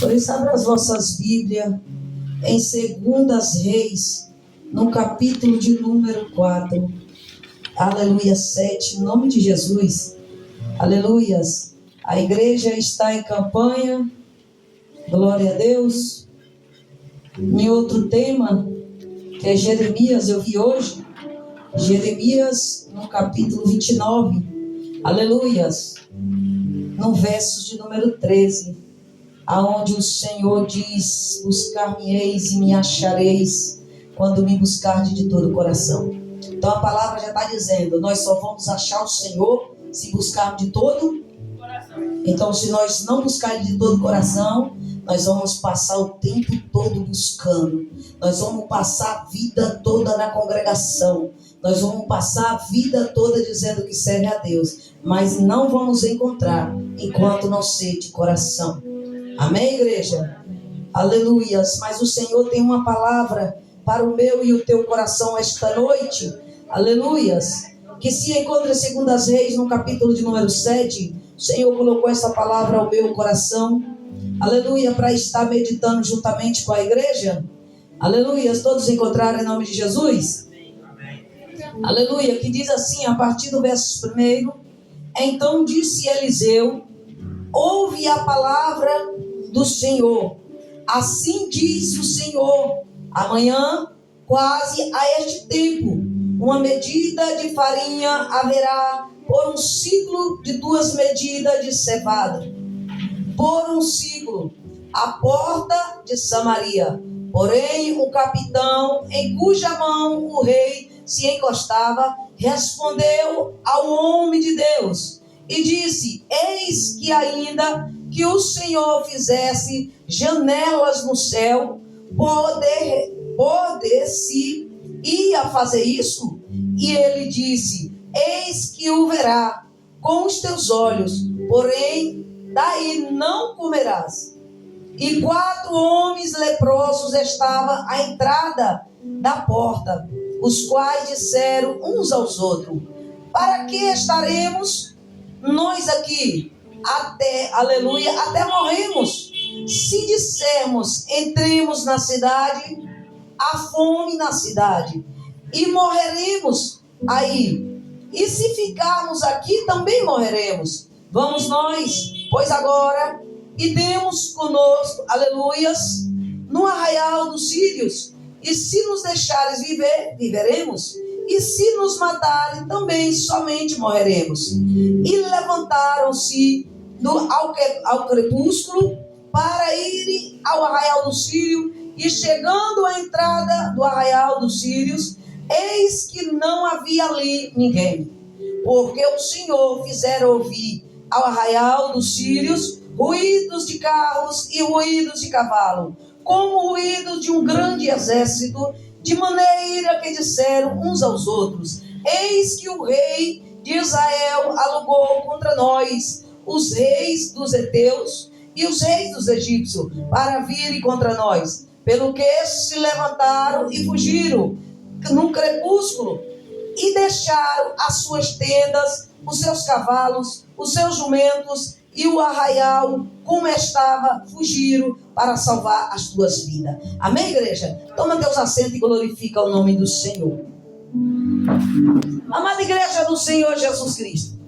Por isso, abra as vossas Bíblias em 2 Reis, no capítulo de número 4. Aleluia, 7, em nome de Jesus. Aleluias. A igreja está em campanha. Glória a Deus. Em outro tema, que é Jeremias, eu vi hoje. Jeremias, no capítulo 29. Aleluias. No verso de número 13. Aonde o Senhor diz: buscar-me-eis e me achareis, quando me buscardes de todo o coração. Então a palavra já está dizendo, nós só vamos achar o Senhor se buscarmos de todo o coração. Então, se nós não buscarmos de todo o coração, nós vamos passar o tempo todo buscando. Nós vamos passar a vida toda na congregação. Nós vamos passar a vida toda dizendo que serve a Deus. Mas não vamos encontrar enquanto não ser de coração. Amém, igreja? Aleluias. Mas o Senhor tem uma palavra para o meu e o teu coração esta noite. Aleluias. Que se encontra em 2 Reis, no capítulo de número 7. O Senhor colocou essa palavra ao meu coração. Aleluia. Para estar meditando juntamente com a igreja. Aleluias. Todos encontraram em nome de Jesus? Amém. Aleluia. Que diz assim, a partir do verso 1. Então disse Eliseu: ouve a palavra do Senhor. Assim diz o Senhor: amanhã, quase a este tempo, uma medida de farinha haverá por um ciclo de 2 medidas de cevada. Por um ciclo, a porta de Samaria. Porém, o capitão, em cuja mão o rei se encostava, respondeu ao homem de Deus e disse: eis que ainda que o Senhor fizesse janelas no céu, poder-se ia fazer isso? E ele disse: eis que o verá com os teus olhos, porém daí não comerás. E 4 homens leprosos estavam à entrada da porta, os quais disseram uns aos outros: para que estaremos nós aqui? Aleluia, até morremos. Se dissermos: entremos na cidade, há fome na cidade, e morreremos aí. E se ficarmos aqui, também morreremos. Vamos nós, pois agora, e demos conosco, aleluias, no arraial dos sírios. E se nos deixares viver, viveremos. E se nos matarem, também somente morreremos. E levantaram-se ao crepúsculo para irem ao arraial dos sírios. E chegando à entrada do arraial dos sírios, eis que não havia ali ninguém. Porque o Senhor fizera ouvir ao arraial dos sírios ruídos de carros e ruídos de cavalo, como ruídos de um grande exército, de maneira que disseram uns aos outros: eis que o rei de Israel alugou contra nós os reis dos heteus e os reis dos egípcios para virem contra nós. Pelo que se levantaram e fugiram no crepúsculo e deixaram as suas tendas, os seus cavalos, os seus jumentos e o arraial como estava, fugiram para salvar as tuas vidas. Amém, igreja? Toma teus assentos e glorifica o nome do Senhor. Amada igreja do Senhor Jesus Cristo,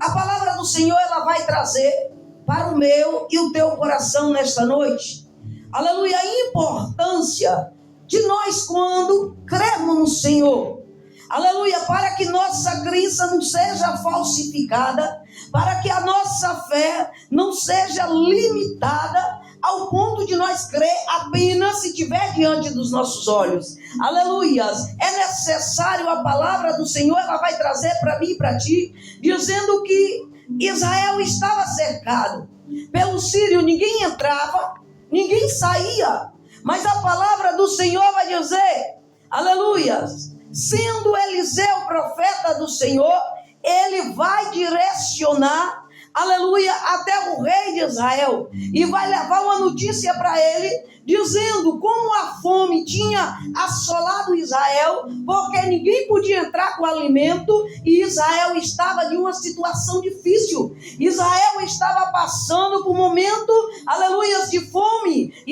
a palavra do Senhor, ela vai trazer para o meu e o teu coração nesta noite, aleluia, a importância de nós quando cremos no Senhor. Aleluia, para que nossa crença não seja falsificada, para que a nossa fé não seja limitada ao ponto de nós crer apenas se estiver diante dos nossos olhos. Aleluias, é necessário a palavra do Senhor, ela vai trazer para mim e para ti, dizendo que Israel estava cercado pelo sírio, ninguém entrava, ninguém saía, mas a palavra do Senhor vai dizer, aleluias, sendo Eliseu profeta do Senhor, ele vai direcionar, aleluia, até o rei de Israel e vai levar uma notícia para ele, dizendo como a fome tinha assolado Israel, porque ninguém podia entrar com alimento e Israel estava em uma situação difícil. Israel estava passando por um momento, aleluia, de fome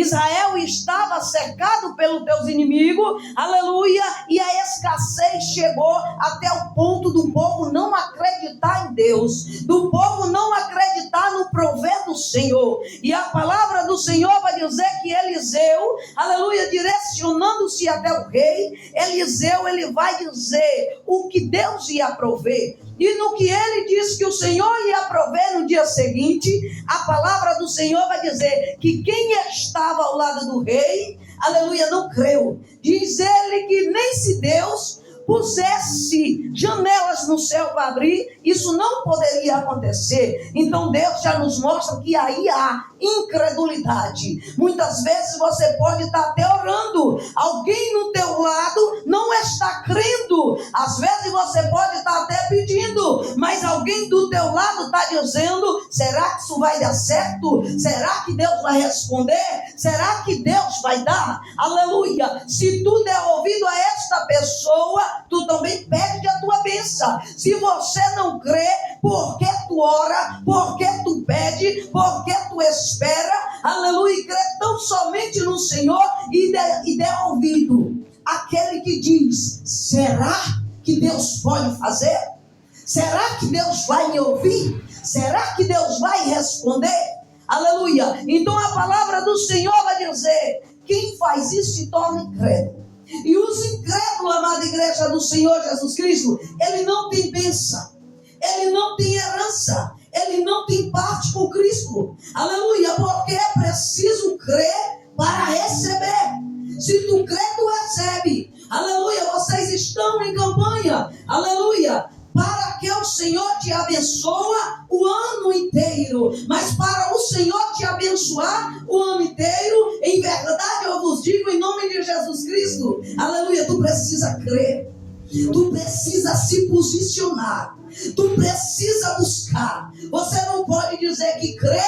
Israel estava cercado pelos teus inimigos, aleluia, e a escassez chegou até o ponto do povo não acreditar em Deus, do povo não acreditar no prover do Senhor. E a palavra do Senhor vai dizer que Eliseu, aleluia, direcionando-se até o rei, Eliseu, ele vai dizer o que Deus ia prover. E no que ele disse que o Senhor ia prover no dia seguinte, a palavra do Senhor vai dizer que quem estava ao lado do rei, aleluia, não creu. Diz ele que nem se Deus pusesse janelas no céu para abrir, isso não poderia acontecer. Então Deus já nos mostra que aí há incredulidade. Muitas vezes você pode estar até orando, alguém no teu lado não está crendo. Às vezes você pode estar até pedindo, mas alguém do teu lado está dizendo: será que isso vai dar certo? Será que Deus vai responder? Será que Deus vai dar? Aleluia. Se tu der ouvido a esta pessoa, tu também perde a tua bênção. Se você não crê, por que tu ora? Por que tu pede? Por que tu espera? Aleluia. E crê tão somente no Senhor e dê ouvido aquele que diz: será que Deus pode fazer? Será que Deus vai me ouvir? Será que Deus vai responder? Aleluia. Então a palavra do Senhor vai dizer: quem faz isso se torna incrédulo. E os incrédulos, amada igreja do Senhor Jesus Cristo, ele não tem bênção, ele não tem herança, ele não tem parte com Cristo. Aleluia, porque é preciso crer para receber. Se tu crê, tu recebe. Aleluia, vocês estão em campanha. Aleluia, para que o Senhor te abençoe o ano inteiro. Mas para o Senhor te abençoar o ano inteiro, em verdade eu vos digo, em nome de Jesus Cristo, aleluia, tu precisa crer, tu precisa se posicionar, tu precisa buscar. Você não pode dizer que crê,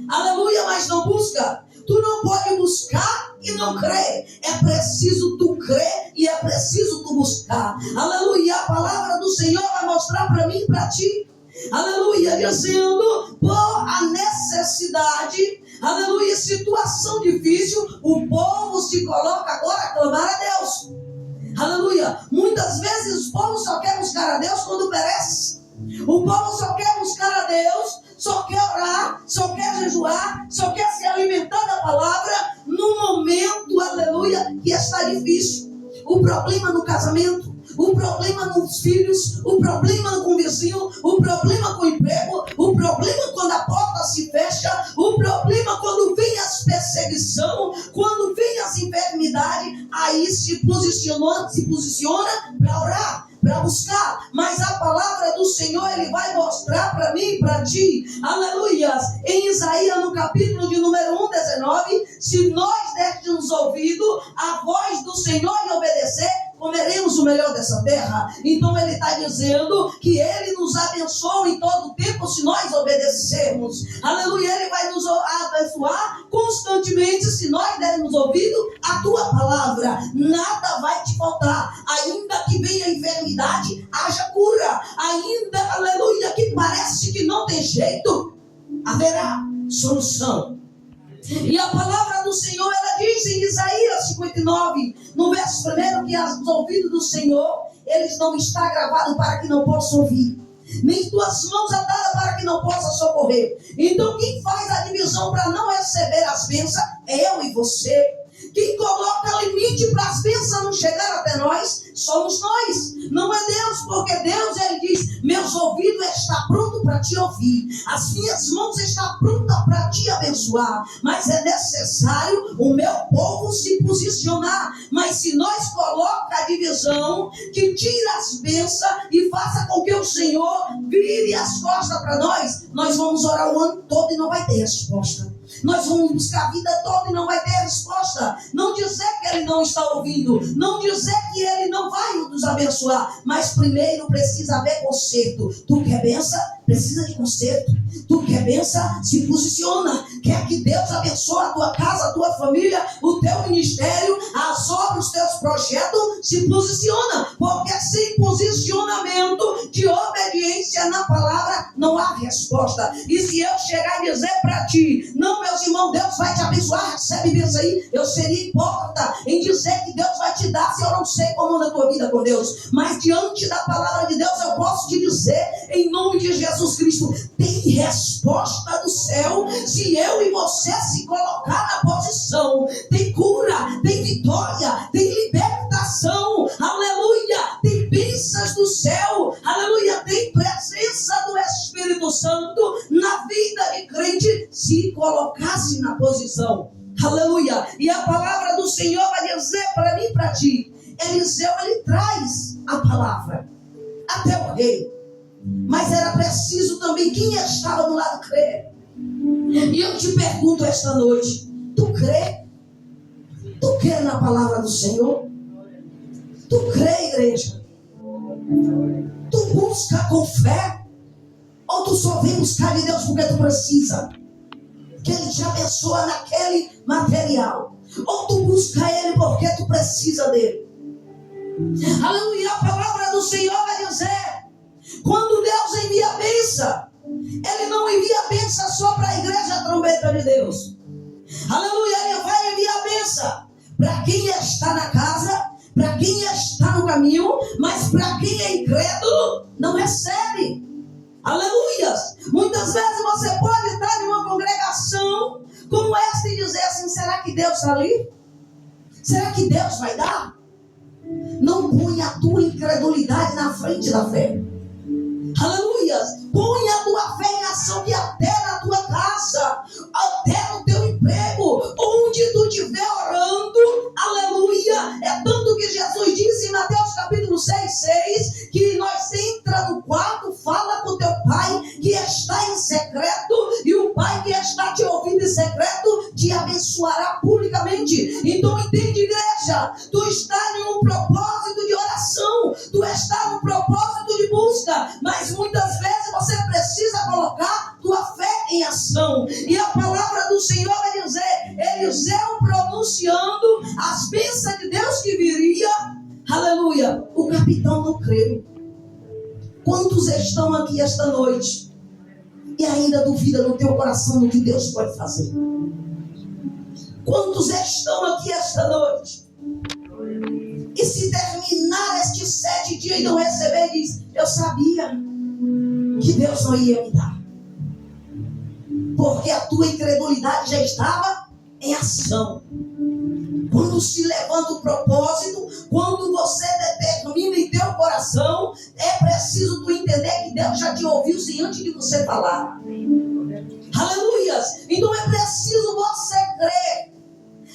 aleluia, mas não busca. Tu não pode buscar e não crer. É preciso tu crer e é preciso tu buscar. Aleluia. A palavra do Senhor vai mostrar para mim e para ti. Aleluia. Dizendo, por a necessidade, aleluia, situação difícil, o povo se coloca agora a clamar a Deus. Aleluia. Muitas vezes o povo só quer buscar a Deus quando perece. O povo só quer buscar a Deus, só quer orar, só quer jejuar, só quer se alimentar da palavra no momento, aleluia, que está difícil. O problema no casamento, o problema nos filhos, o problema com o vizinho, o problema com o emprego, o problema quando a porta se fecha, o problema quando vem as perseguições, quando vem as enfermidades, aí se posiciona para orar, para buscar. Mas a palavra do Senhor, ele vai mostrar para mim e para ti, aleluia, em Isaías no capítulo de número 1:19, se nós dermos ouvido a voz do Senhor e obedecer, comeremos o melhor dessa terra. Então ele está dizendo que ele nos abençoa em todo o tempo se nós obedecermos. Aleluia, ele vai nos abençoar constantemente se nós dermos ouvido a tua palavra. Nada vai te faltar. Ainda que venha a enfermidade, haja cura. Ainda, aleluia, que parece que não tem jeito, haverá solução. E a palavra do Senhor, ela diz em Isaías 59, no verso 1, que os ouvidos do Senhor, eles não estão gravados para que não possam ouvir, nem tuas mãos atadas para que não possa socorrer. Então quem faz a divisão para não receber as bênçãos é eu e você. Quem coloca limite para as bênçãos não chegar até nós, somos nós. Não é Deus, porque Deus, ele diz, meus ouvidos estão prontos para te ouvir, as minhas mãos estão prontas para te abençoar, mas é necessário o meu povo se posicionar. Mas se nós colocamos a divisão que tira as bênçãos e faça com que o Senhor vire as costas para nós vamos orar o ano todo e não vai ter resposta. Nós vamos buscar a vida toda e não vai ter resposta. Não dizer que ele não está ouvindo, não dizer que ele não vai nos abençoar, mas primeiro precisa haver conserto. Tu quer bênção? Precisa de conserto. Tu quer bênção? Se posiciona. Quer que Deus abençoe a tua casa, a tua família, o teu ministério, as obras, os teus projetos? Se posiciona, porque sem posicionamento de obediência na palavra não há resposta. E se eu chegar e dizer para ti, não, meus irmãos, Deus vai te abençoar, recebe bênção aí, eu seria hipócrita em dizer que Deus vai te dar se eu não sei como anda a tua vida com Deus. Mas diante da palavra de Deus eu posso te dizer, em nome de Jesus Cristo, tem resposta do céu se eu e você se colocar na posição. Tem cura, tem vitória, tem libertação, aleluia, tem bênçãos do céu, aleluia, tem presença do Espírito Santo na vida de crente se colocasse na posição, aleluia. E a palavra do Senhor vai dizer para mim e para ti, Eliseu, ele traz a palavra até o rei, mas era preciso também quem estava do lado crer. E eu te pergunto esta noite, tu crê? Tu crê na palavra do Senhor? Tu crê, igreja? Tu busca com fé? Ou tu só vem buscar de Deus porque tu precisa que Ele te abençoe naquele material? Ou tu busca Ele porque tu precisa dele? Aleluia, a palavra do Senhor vai dizer, quando Deus envia a bênção, Ele não envia a bênção só para a igreja, a trombeta de Deus. Aleluia, Ele vai enviar a bênção para quem está na casa, para quem está no caminho, mas para quem é incrédulo, não recebe. Aleluia. Muitas vezes você pode estar em uma congregação como esta e dizer assim, será que Deus está ali? Será que Deus vai dar? Não ponha a tua incredulidade na frente da fé. Aleluia. Põe a tua fé em ação, que até na tua casa, até no teu emprego, onde tu estiver orando, aleluia. É tanto que Jesus disse em Mateus capítulo 6, que nós entra no quarto, fala com teu pai que está em secreto, e o pai que está te ouvindo em secreto te abençoará publicamente. Então entende, igreja, tu está em um propósito de oração, tu está no propósito de busca, mas muitas vezes você precisa colocar tua fé em ação. E a palavra do Senhor vai dizer, Eliseu pronunciando as bênçãos de Deus que viria, aleluia. O capitão não creu. Quantos estão aqui esta noite e ainda duvida no teu coração do que Deus pode fazer? Quantos estão aqui esta noite e se terminar estes 7 dias e não receber, diz, eu sabia que Deus não ia me dar, porque a tua incredulidade já estava em ação. Quando se levanta o propósito, quando você determina em teu coração, é preciso tu entender que Deus já te ouviu sem antes de você falar. Aleluia. Então é preciso você crer,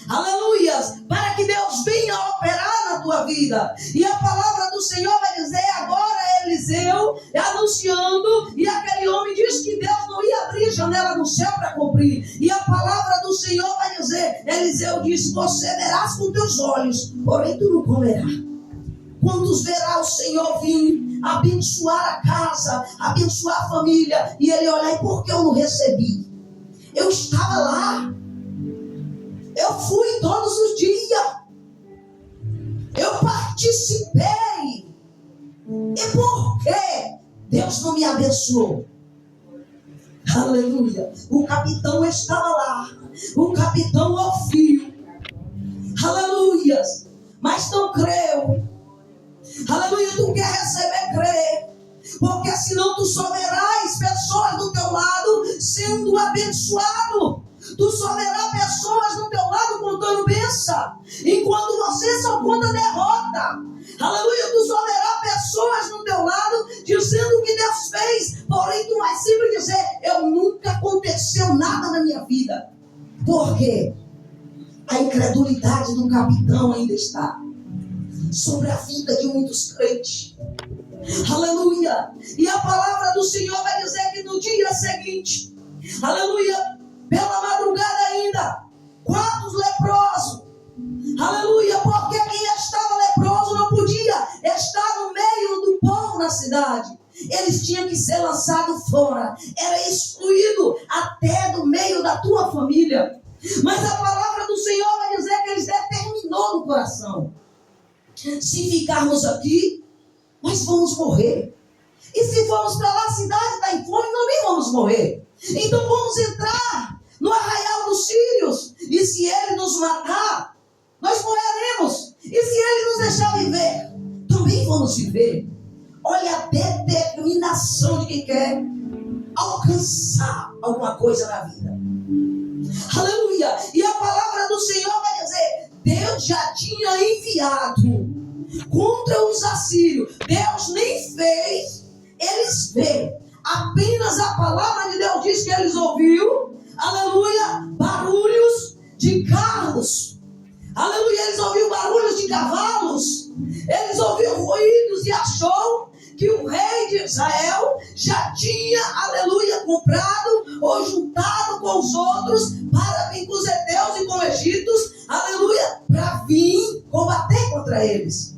aleluia, para que Deus venha operar na tua vida. E a palavra do Senhor vai dizer agora, Eliseu anunciando, e aquele homem diz que Deus não ia abrir janela no céu para cumprir. E a palavra do Senhor vai dizer, Eliseu disse, você verás com teus olhos, porém tu não comerás. Quantos verá o Senhor vir abençoar a casa, abençoar a família, e ele olhar, e por que eu não recebi? Eu estava lá, eu fui todos os dias, eu participei, e por que Deus não me abençoou? Aleluia. O capitão estava lá, o capitão ouviu, aleluia, mas não creu. Aleluia. Tu quer receber, crê, porque senão tu só verás pessoas do teu lado sendo abençoado. Tu só verás pessoas do teu lado contando bênção, enquanto você só conta derrota. Aleluia. Tu só verás pessoas do teu lado dizendo o que Deus fez, porém tu vai sempre dizer, eu nunca aconteceu nada na minha vida. Por quê? A incredulidade do capitão ainda está sobre a vida de muitos crentes. Aleluia. E a palavra do Senhor vai dizer que no dia seguinte, aleluia, pela madrugada ainda, 4 leprosos, aleluia, porque quem estava leproso não podia estar no meio do povo na cidade. Eles tinham que ser lançados fora, era excluído até do meio da tua família. Mas a palavra do Senhor vai dizer que eles determinou no coração, se ficarmos aqui, nós vamos morrer. E se formos para lá, a cidade está em fome, nós nem vamos morrer. Então vamos entrar no arraial dos sírios. E se ele nos matar, nós morreremos. E se ele nos deixar viver, também vamos viver. Olha a determinação de quem quer alcançar alguma coisa na vida. Aleluia. E a palavra do Senhor vai dizer: Deus já tinha enviado contra os assírios. Deus nem fez eles verem. Apenas a palavra de Deus diz que eles ouviram, aleluia, barulhos de carros. Aleluia, eles ouviram barulhos de cavalos. Eles ouviram ruídos e achou que o rei de Israel já tinha, aleluia, comprado ou juntado com os outros para vir com os heteus e com os egípcios, aleluia, para vir combater contra eles.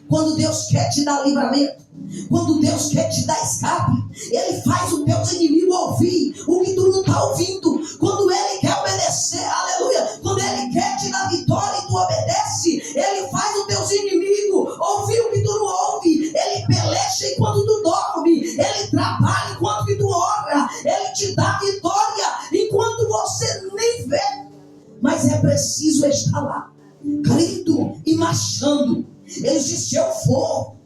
Quando Deus quer te dar livramento, quando Deus quer te dar escape, Ele faz o teu inimigo ouvir o que tu não está ouvindo. Quando Ele quer obedecer, aleluia, quando Ele quer te dar vitória e tu obedece, Ele faz o teu inimigo ouvir o que tu não ouve. Ele peleja enquanto tu dorme, Ele trabalha enquanto que tu ora, Ele te dá vitória enquanto você nem vê. Mas é preciso estar lá, crendo e marchando. Ele disse: eu vou.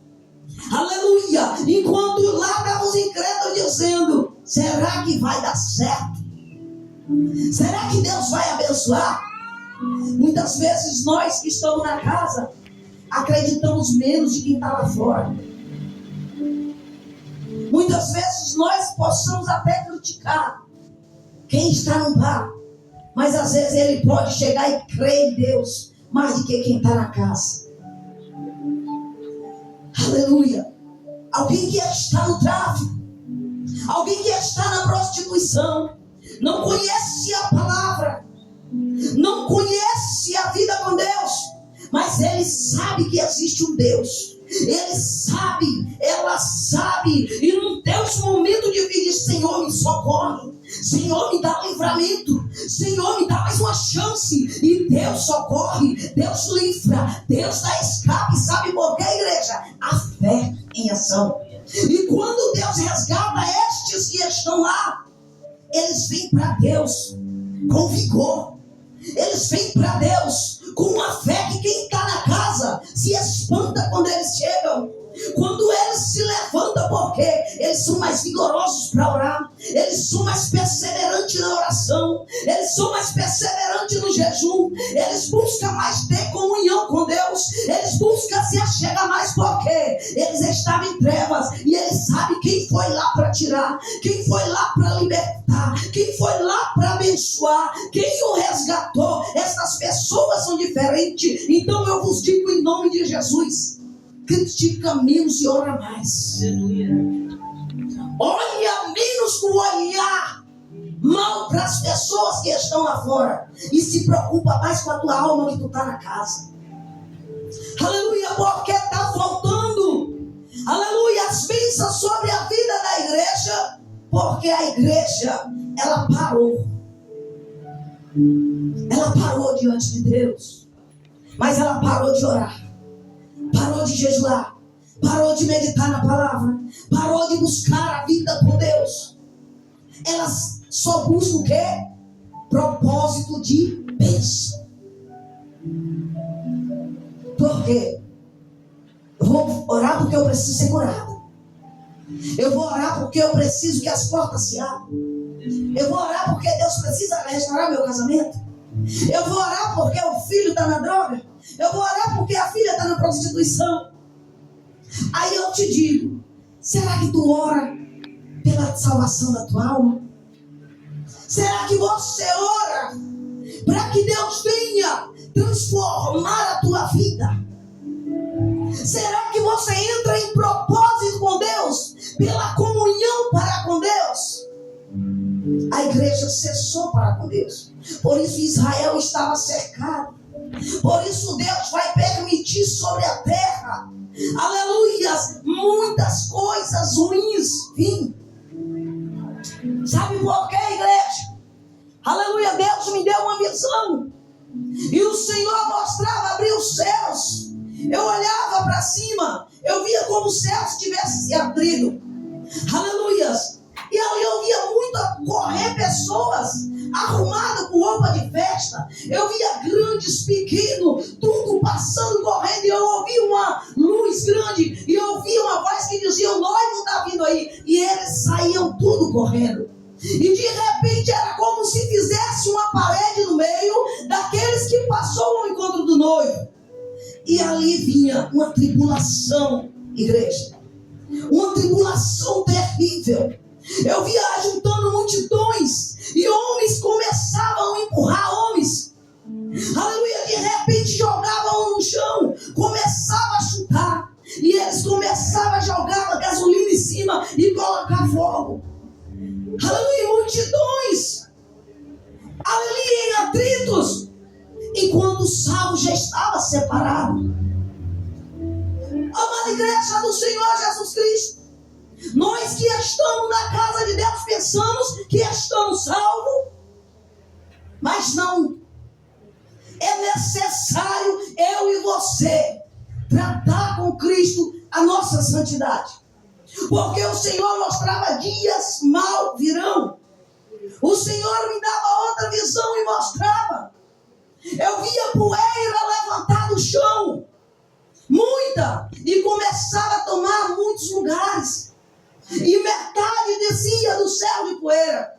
Aleluia. Enquanto lá estavam os incrédulos dizendo: será que vai dar certo? Será que Deus vai abençoar? Muitas vezes nós que estamos na casa acreditamos menos de quem está lá fora. Muitas vezes nós possamos até criticar quem está no bar, mas às vezes ele pode chegar e crer em Deus mais do que quem está na casa. Aleluia. Alguém que está no tráfico, alguém que está na prostituição, não conhece a palavra, não conhece a vida com Deus, mas ele sabe que existe um Deus. Ele sabe, ela sabe, e num Deus momento de vida, Senhor, me socorre, Senhor, me dá livramento, Senhor, me dá mais uma chance. E Deus socorre, Deus livra, Deus dá escape. Sabe por quê, igreja? A fé em ação. E quando Deus resgata estes que estão lá, eles vêm para Deus com vigor. Eles vêm para Deus com uma fé que quem está na casa se espanta quando eles chegam. Quando eles se levantam, porque eles são mais vigorosos para orar, eles são mais perseverantes na oração, eles são mais perseverantes no jejum, eles buscam mais ter comunhão com Deus, eles buscam se achegar mais, porque eles estavam em trevas e eles sabem quem foi lá para tirar, quem foi lá para libertar, quem foi lá para abençoar, quem o resgatou. Essas pessoas são diferentes. Então eu vos digo em nome de Jesus: critica menos e ora mais. Olha menos com o olhar mal para as pessoas que estão lá fora e se preocupa mais com a tua alma que tu está na casa. Aleluia, porque está faltando, aleluia, as bênçãos sobre a vida da igreja, porque a igreja, ela parou diante de Deus, mas ela parou de orar, parou de jejuar, parou de meditar na palavra, parou de buscar a vida com Deus. Elas só buscam o quê? Propósito de bênção. Por quê? Eu vou orar porque eu preciso ser curado. Eu vou orar porque eu preciso que as portas se abram. Eu vou orar porque Deus precisa restaurar meu casamento. Eu vou orar porque o filho está na droga. Eu vou orar porque a filha está na prostituição. Aí eu te digo: será que tu ora pela salvação da tua alma? Será que você ora para que Deus venha transformar a tua vida? Será que você entra em propósito com Deus, pela comunhão para com Deus? A igreja cessou para com Deus. Por isso Israel estava cercado. Por isso Deus vai permitir sobre a terra, aleluia, muitas coisas ruins vir. Sabe por quê, igreja? Aleluia, Deus me deu uma visão e o Senhor mostrava, abrir os céus. Eu olhava para cima, eu via como os céus tivessem se abrido. Aleluias. E ali eu via muito correr pessoas arrumadas com roupa de festa. Eu via grandes, pequenos, tudo passando, correndo. E eu ouvi uma luz grande. E eu ouvi uma voz que dizia: o noivo está vindo aí. E eles saíam tudo correndo. E de repente era como se fizesse uma parede no meio daqueles que passou ao encontro do noivo. E ali vinha uma tribulação, igreja. Uma tribulação terrível. Eu via juntando multidões e homens começavam a empurrar homens. Aleluia, de repente jogavam no chão, começavam a chutar. E eles começavam a jogar gasolina em cima e colocar fogo. Aleluia, multidões. Aleluia, em atritos. Enquanto o salvo já estava separado. Amada igreja do Senhor Jesus Cristo, nós que estamos na casa de Deus pensamos que estamos salvos, mas não. É necessário eu e você tratar com Cristo a nossa santidade, porque o Senhor mostrava dias mal virão. O Senhor me dava outra visão e mostrava. Eu via poeira levantar do chão, muita, e começava a tomar muitos lugares. E metade descia do céu de poeira.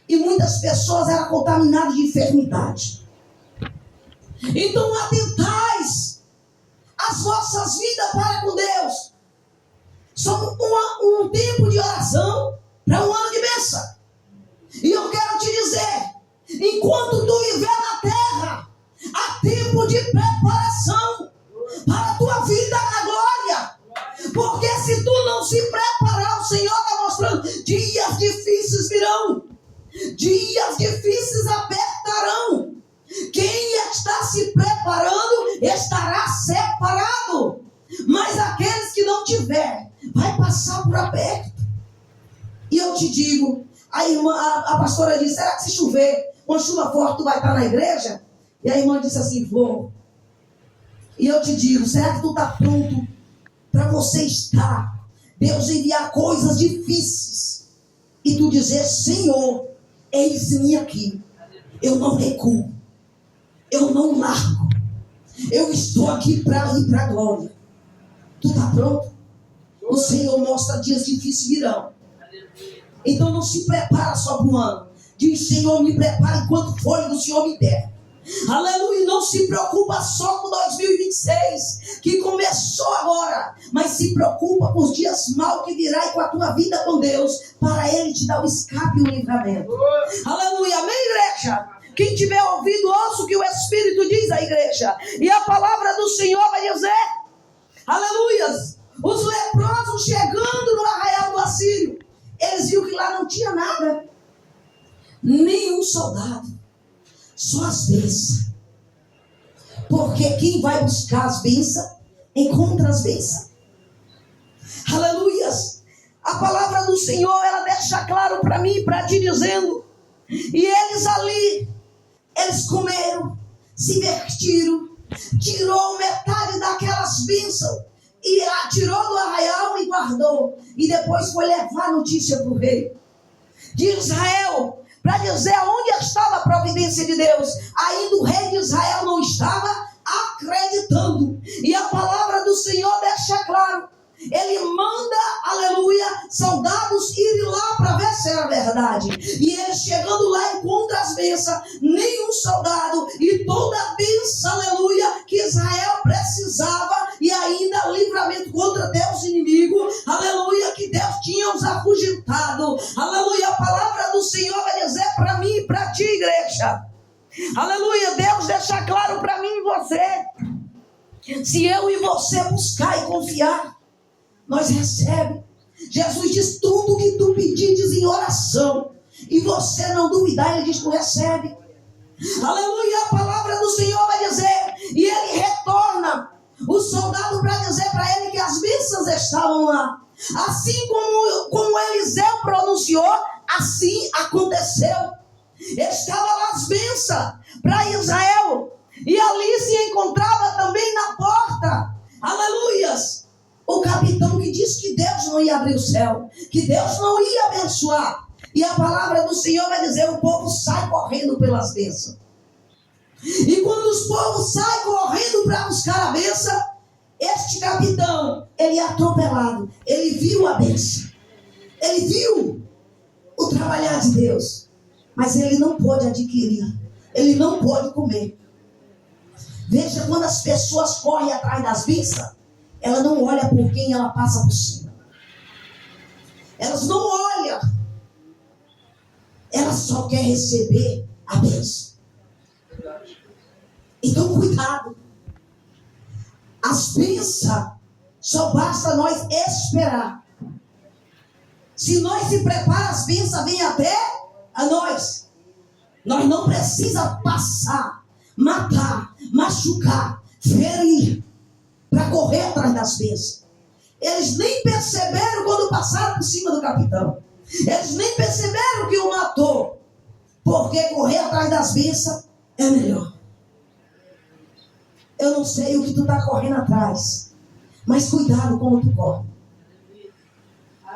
E muitas pessoas eram contaminadas de enfermidade. Então atentais as vossas vidas para com Deus. São um tempo de oração para um ano de bênção. E eu quero te dizer, enquanto tu viver na terra, há tempo de preparação para a tua vida na glória. Porque se tu não se preparar, o Senhor está mostrando, dias difíceis virão. Dias difíceis apertarão. Quem está se preparando estará separado. Mas aqueles que não tiver, vai passar por aperto. E eu te digo, a pastora disse: será que se chover, uma chuva forte, tu vai estar na igreja? E a irmã disse assim: vou. E eu te digo, será que tu está pronto para você estar? Deus enviar coisas difíceis e tu dizer: Senhor, eis-me aqui. Eu não recuo. Eu não largo. Eu estou aqui para ir para a glória. Tu está pronto? O Senhor mostra dias difíceis virão. Então não se prepara só para um ano. Diz: Senhor, me prepara enquanto fôlego o Senhor me der. Aleluia, não se preocupa só com 2026, que começou agora, mas se preocupa com os dias maus que virá e com a tua vida com Deus, para Ele te dar o escape e o livramento. Aleluia, amém, igreja? Quem tiver ouvido, ouça o que o Espírito diz à igreja. E a palavra do Senhor vai dizer: aleluias, os leprosos chegando no arraial do Assírio, eles viram que lá não tinha nada, nenhum soldado, só as bênçãos. Porque quem vai buscar as bênçãos, encontra as bênçãos. Aleluias. A palavra do Senhor, ela deixa claro para mim e para ti, dizendo: e eles ali, eles comeram, se vestiram, tirou metade daquelas bênçãos e tirou do arraial e guardou. E depois foi levar a notícia para o rei de Israel, para dizer onde estava a providência de Deus. Ainda o rei de Israel não estava acreditando. E a palavra do Senhor deixa claro. Ele manda, aleluia, soldados irem lá para ver se era verdade. E eles chegando lá encontram as bênçãos, nenhum soldado, e toda a bênção, aleluia, que Israel precisava, e ainda livramento contra Deus inimigo, aleluia, que Deus tinha os afugentado. Aleluia, a palavra do Senhor vai dizer para mim e para ti, igreja. Aleluia, Deus deixa claro para mim e você. Se eu e você buscar e confiar, nós recebemos. Jesus diz: tudo que tu pedires em oração, e você não duvidar, ele diz: tu recebe. Aleluia, a palavra do Senhor vai dizer, e ele retorna o soldado para dizer para ele que as bênçãos estavam lá. Assim como Eliseu pronunciou, assim aconteceu. Estava lá as bênçãos para Israel, e ali se encontrava também na porta, aleluias, O capitão que disse que Deus não ia abrir o céu, que Deus não ia abençoar. E a palavra do Senhor vai dizer: o povo sai correndo pelas bênçãos. E quando os povos saem correndo para buscar a bênção, este capitão, ele é atropelado. Ele viu a bênção. Ele viu o trabalhar de Deus. Mas ele não pôde adquirir. Ele não pôde comer. Veja, quando as pessoas correm atrás das bênçãos, ela não olha por quem ela passa por cima. Elas não olham. Ela só quer receber a bênção. Então, cuidado. As bênçãos só basta nós esperar. Se nós se preparamos, as bênçãos vêm até a nós. Nós não precisamos passar, matar, machucar, ferir, para correr atrás das bênçãos. Eles nem perceberam quando passaram por cima do capitão. Eles nem perceberam que o matou. Porque correr atrás das bênçãos é melhor. Eu não sei o que tu está correndo atrás, mas cuidado como tu corre.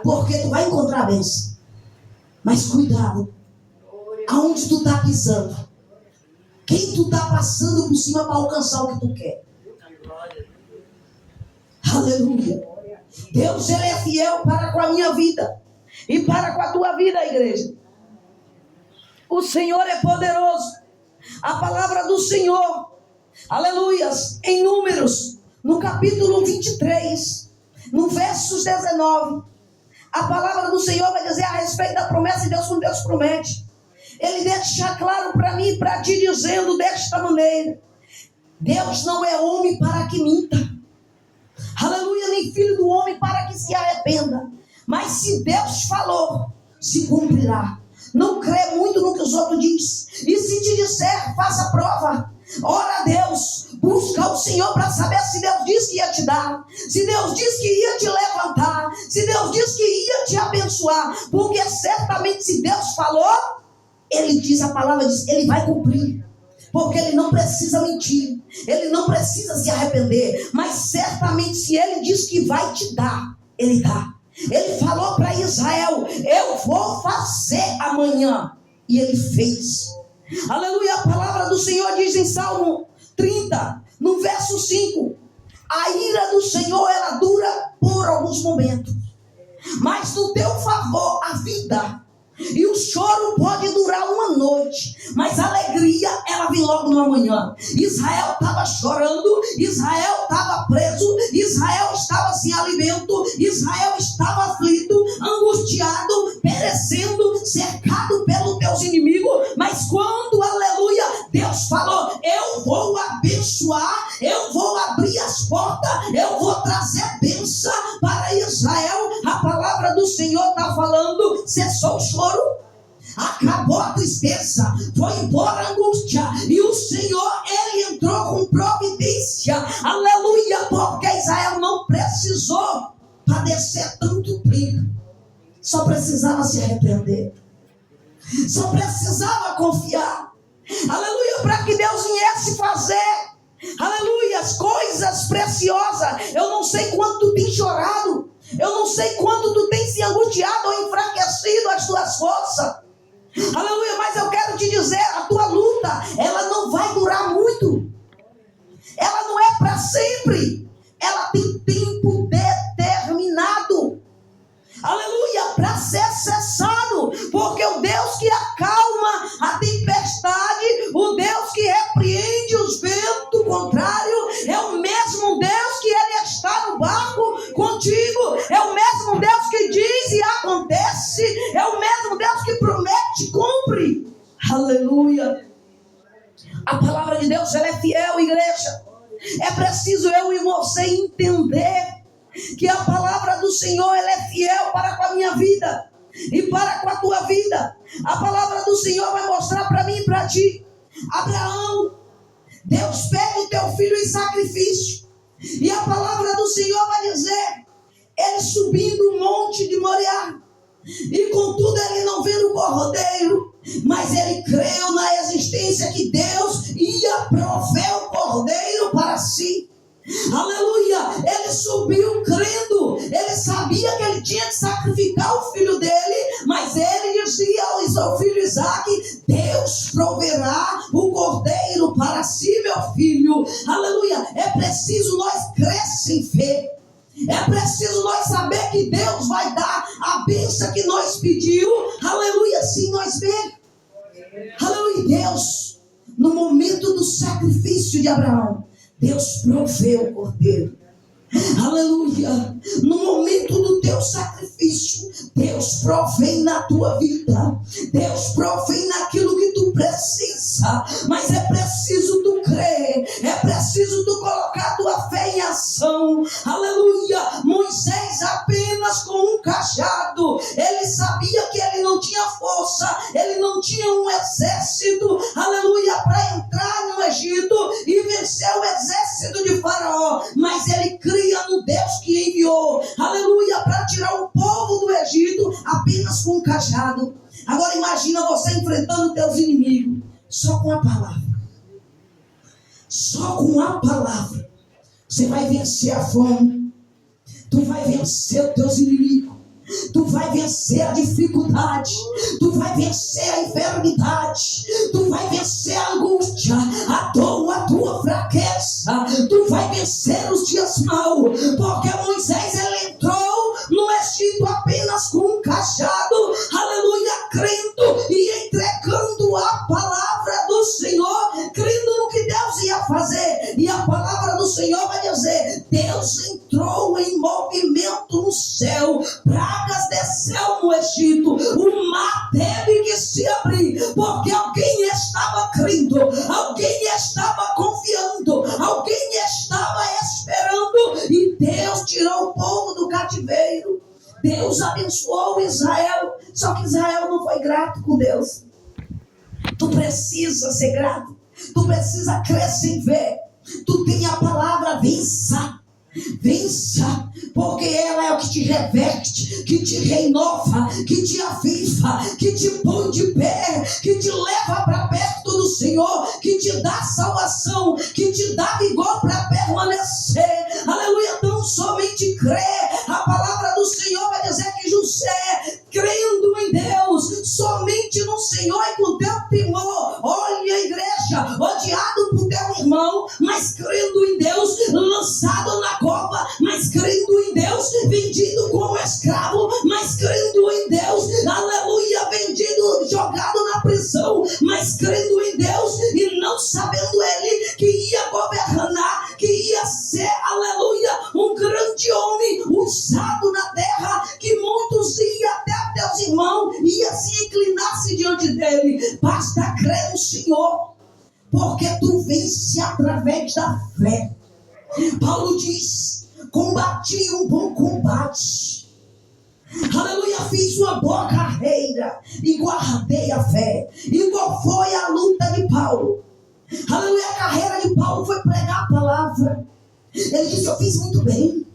Porque tu vai encontrar a bênção. Mas cuidado aonde tu está pisando. Quem tu está passando por cima para alcançar o que tu quer. Aleluia. Deus, ele é fiel para com a minha vida e para com a tua vida, igreja. O Senhor é poderoso. A palavra do Senhor, aleluias, em Números, no capítulo 23, no versos 19, a palavra do Senhor vai dizer a respeito da promessa de Deus, quando Deus promete. Ele deixa claro para mim e para ti, dizendo desta maneira: Deus não é homem para que minta. Aleluia, nem filho do homem para que se arrependa. Mas se Deus falou, se cumprirá. Não crê muito no que os outros dizem. E se te disser, faça prova. Ora a Deus, busca o Senhor para saber se Deus disse que ia te dar, se Deus disse que ia te levantar, se Deus disse que ia te abençoar. Porque certamente se Deus falou, ele diz, a palavra diz, ele vai cumprir. Porque ele não precisa mentir, ele não precisa se arrepender. Mas certamente se ele diz que vai te dar, ele dá. Ele falou para Israel: eu vou fazer amanhã. E ele fez. Aleluia, a palavra do Senhor diz em Salmo 30, no verso 5: a ira do Senhor, ela dura por alguns momentos, mas no teu favor a vida. E o choro pode durar uma noite, mas a alegria, ela vem logo no amanhã. Israel estava chorando, Israel estava preso, Israel estava sem alimento, Israel estava aflito, angustiado, perecendo, cercado pelos teus inimigos. Mas quando, aleluia, Deus falou: eu vou abençoar, eu vou abrir as portas, eu vou trazer bênção para Israel. A palavra do Senhor está falando: cessou o choro, acabou a tristeza, foi embora a angústia, e o Senhor, ele entrou com providência. Aleluia, porque Israel não precisou padecer tanto tempo, só precisava se arrepender, só precisava confiar. Aleluia, para que Deus viesse fazer, aleluia, as coisas preciosas. Eu não sei quanto tu tem chorado, eu não sei quanto tu tem se angustiado ou enfraquecido as tuas forças. Aleluia, mas eu quero te dizer, a tua luta, ela não vai durar muito. Ela não é para sempre. Ela tem tempo determinado. Aleluia, para ser cessado. Porque o Deus que acalma a tempestade, o Deus que repreende os ventos contrários, é o mesmo Deus que ele está no barco contigo. É o mesmo Deus que diz e acontece. É o mesmo Deus que promete e cumpre. Aleluia. A palavra de Deus, ela é fiel, igreja. É preciso eu e você entender que a palavra do Senhor, ela é fiel para com a minha vida e para com a tua vida. A palavra do Senhor vai mostrar para mim e para ti. Abraão, Deus pega o teu filho em sacrifício, e a palavra do Senhor vai dizer, ele subindo o monte de Moriá, e contudo ele não vendo o cordeiro, mas ele creu na existência que Deus ia prover o cordeiro para si. Aleluia, ele subiu subiu crendo. Ele sabia que ele tinha que sacrificar o filho dele, mas ele dizia ao seu filho Isaque: Deus proverá o cordeiro para si, meu filho. Aleluia. É preciso nós crescer em fé. É preciso nós saber que Deus vai dar a bênção que nós pedimos. Aleluia, sim, nós vemos. Aleluia, Deus, no momento do sacrifício de Abraão, Deus proveu o cordeiro. Aleluia, no momento do teu sacrifício, Deus provém na tua vida. Deus provém naquilo que tu precisa. Mas é preciso tu crer, é preciso tu colocar a tua fé em ação. Aleluia. Moisés apenas com um cajado, ele sabia que ele não tinha força, ele não tinha um exército, aleluia, para entrar no Egito e vencer o exército de Faraó, mas ele cria no Deus que enviou, aleluia, para tirar o povo do Egito apenas com um cajado. Agora imagina você enfrentando teus inimigos só com a palavra. Só com a palavra você vai vencer a fome, tu vai vencer os teus inimigos, tu vai vencer a dificuldade, tu vai vencer a enfermidade, tu vai vencer a angústia, a dor, a tua fraqueza, tu vai vencer os dias maus, porque Moisés ele entrou no Egito apenas com um cajado, aleluia, crendo e entregando a palavra do Senhor, crendo no que Deus ia fazer, e a palavra do Senhor vai dizer: Deus entrou em movimento no céu, pragas desceu no Egito, o mar teve que se abrir, porque alguém estava crendo, alguém estava confiando, alguém estava esperando, e Deus tirou o povo do cativeiro. Deus abençoou Israel, só que Israel não foi grato com Deus. Tu precisa ser grato, tu precisa crescer em fé, tu tem a palavra: vença. Vença, porque ela é o que te reverte, que te renova, que te aviva, que te põe de pé, que te leva para perto do Senhor, que te dá salvação, que te dá vigor para permanecer. Aleluia. Então somente crê. A palavra do Senhor vai dizer que José, crendo em Deus, somente no Senhor e com teu temor, olha a igreja, odiado por teu irmão, mas crendo em Deus, lançado na cova, mas crendo em Deus, vendido como escravo, mas crendo em Deus, aleluia, vendido, jogado na prisão, mas crendo em Deus, e não sabendo ele que ia governar, que ia ser, aleluia, um grande homem usado na terra, que muitos iam até teus irmãos, ia se inclinar-se diante dele. Basta crer no Senhor, porque tu vence através da fé. Paulo diz: combati um bom combate, aleluia, fiz uma boa carreira e guardei a fé. E qual foi a luta de Paulo? Aleluia, a carreira de Paulo foi pregar a palavra. Ele disse: eu fiz muito bem,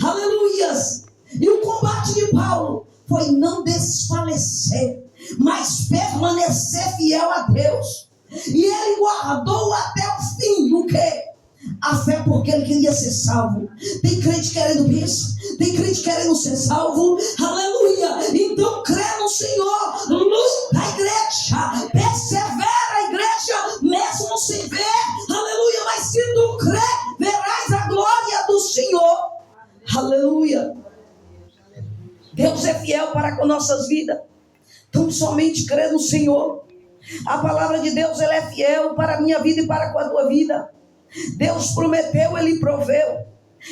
aleluias. E o combate de Paulo foi não desfalecer, mas permanecer fiel a Deus. E ele guardou até o fim o quê? A fé, porque ele queria ser salvo. Tem crente querendo bênção, tem crente querendo ser salvo, aleluia. Então crê no Senhor, luta a igreja, persevera a igreja, mesmo sem ver, aleluia. Mas se tu crê, verás a glória do Senhor, aleluia. Deus é fiel para com nossas vidas, então somente crê no Senhor. A palavra de Deus, ela é fiel para a minha vida e para com a tua vida. Deus prometeu, ele proveu.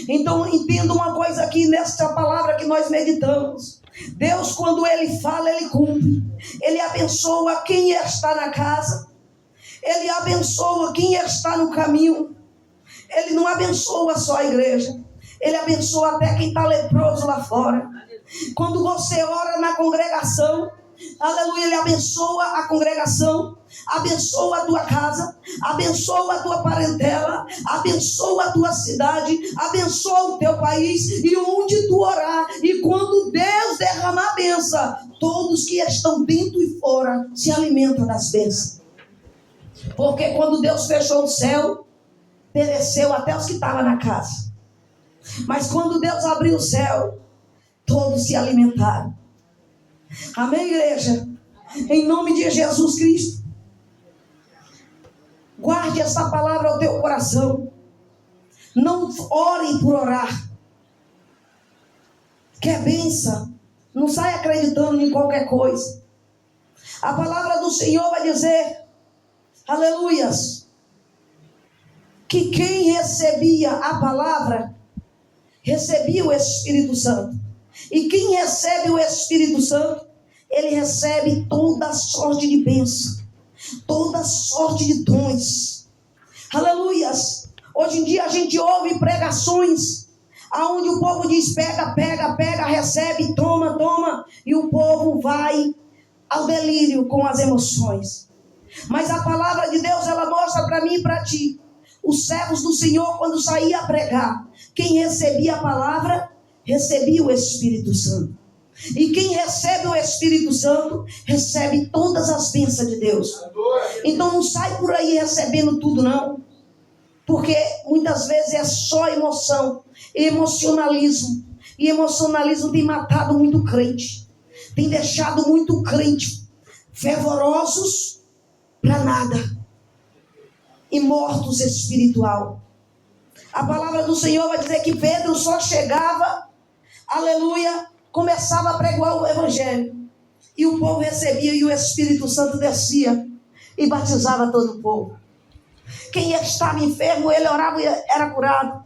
Então entenda uma coisa aqui nesta palavra que nós meditamos: Deus, quando ele fala, ele cumpre. Ele abençoa quem está na casa, ele abençoa quem está no caminho. Ele não abençoa só a igreja, ele abençoa até quem está leproso lá fora. Quando você ora na congregação, aleluia, ele abençoa a congregação, abençoa a tua casa, abençoa a tua parentela, abençoa a tua cidade, abençoa o teu país, e onde tu orar, e quando Deus derramar a bênção, todos que estão dentro e fora se alimentam das bênçãos. Porque quando Deus fechou o céu, pereceu até os que estavam na casa. Mas quando Deus abriu o céu, todos se alimentaram. Amém, igreja? Em nome de Jesus Cristo. Guarde essa palavra ao teu coração. Não ore por orar. Quer bênção? Não sai acreditando em qualquer coisa. A palavra do Senhor vai dizer, aleluias, que quem recebia a palavra, recebia o Espírito Santo. E quem recebe o Espírito Santo, ele recebe toda sorte de bênção, toda sorte de dons. Aleluias. Hoje em dia a gente ouve pregações aonde o povo diz pega, pega, pega, recebe, toma, toma, e o povo vai ao delírio com as emoções. Mas a palavra de Deus, ela mostra para mim e para ti, os servos do Senhor, quando saía a pregar, quem recebia a palavra, recebia o Espírito Santo. E quem recebe o Espírito Santo, recebe todas as bênçãos de Deus. Então não sai por aí recebendo tudo, não. Porque muitas vezes é só emoção, emocionalismo. E emocionalismo tem matado muito crente. Tem deixado muito crente fervorosos para nada. E mortos espiritual. A palavra do Senhor vai dizer que Pedro só chegava, aleluia, começava a pregar o evangelho. E o povo recebia e o Espírito Santo descia e batizava todo o povo. Quem estava enfermo, ele orava e era curado.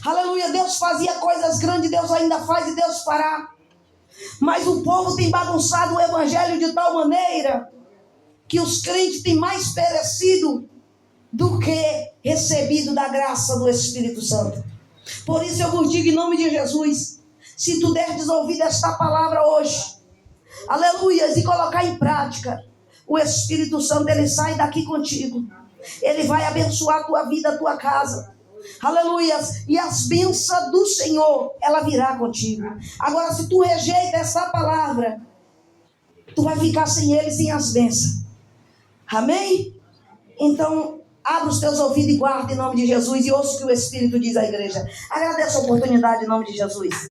Aleluia, Deus fazia coisas grandes, Deus ainda faz e Deus fará. Mas o povo tem bagunçado o evangelho de tal maneira que os crentes têm mais perecido do que recebido da graça do Espírito Santo. Por isso eu vos digo em nome de Jesus, se tu deres ouvir esta palavra hoje, aleluia, e colocar em prática, o Espírito Santo, ele sai daqui contigo. Ele vai abençoar a tua vida, a tua casa. Aleluia. E as bênçãos do Senhor, ela virá contigo. Agora, se tu rejeita essa palavra, tu vai ficar sem ele, sem as bênçãos. Amém? Então, abra os teus ouvidos e guarda em nome de Jesus. E ouça o que o Espírito diz à igreja. Agradeço a oportunidade em nome de Jesus.